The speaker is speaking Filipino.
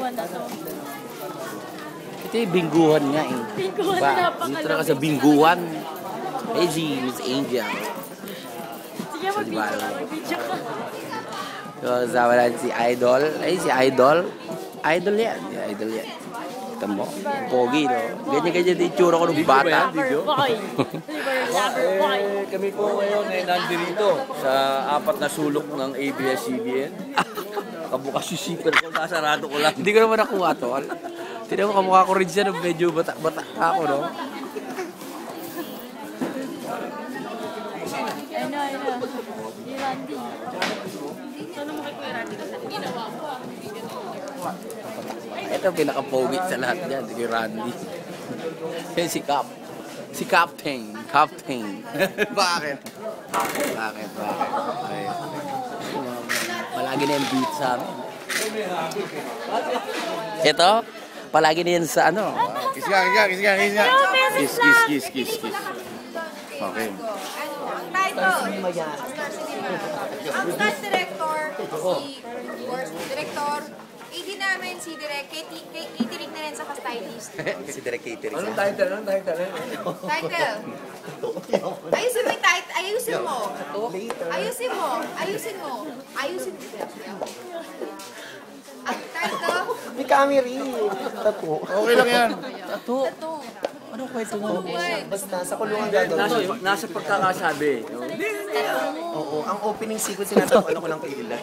bingguhan na to. Ito yung bingguhan nga eh. Bingguhan Diba? na napakalaki. Dito na ka sa bingguhan. Eh si Miss Angel. Sige, mag-video ka. So, kasama natin si Idol. Ay, si Idol. Idol yan. Idol yan. Kita mo. Pogi, no? Ganyan-ganyan din itsura ko ng bata. Lover boy. Lover boy. Kami po ngayon ay nandito sa 4 na sulok ng ABS-CBN. Kabukas yung zipper ko, sasarado ko lang. Hindi ko naman nakuha, tol. Tignan mo, kamukha ko rin siya nung medyo bata-bata ako, no? Ano. Ni Randy. Ano mo kay Kuya Randy kasi ginawa ko. Ito pinaka-pogi sa lahat dyan, si Randy. Yan si Cap. Si Captain. Bakit? Bakit? Ay. Palagi na yung beat sa amin. Ito, palagi na yan sa ano. Kiss ka. Kiss. Okay. Ang stage director, director, AD namin si Direk, catering na rin sa stylist. Si Direk Catering. Anong title? Title. Ayusin mo yung title. Ayusin mo. Ang title. May camera. Tato. Okay lang yan. Tato. Anong kwento mo? Basta sa kulungan gagawin. Nasa pagkakasabi. Oo, ang opening sequence sinatapuan ko lang kay Ila.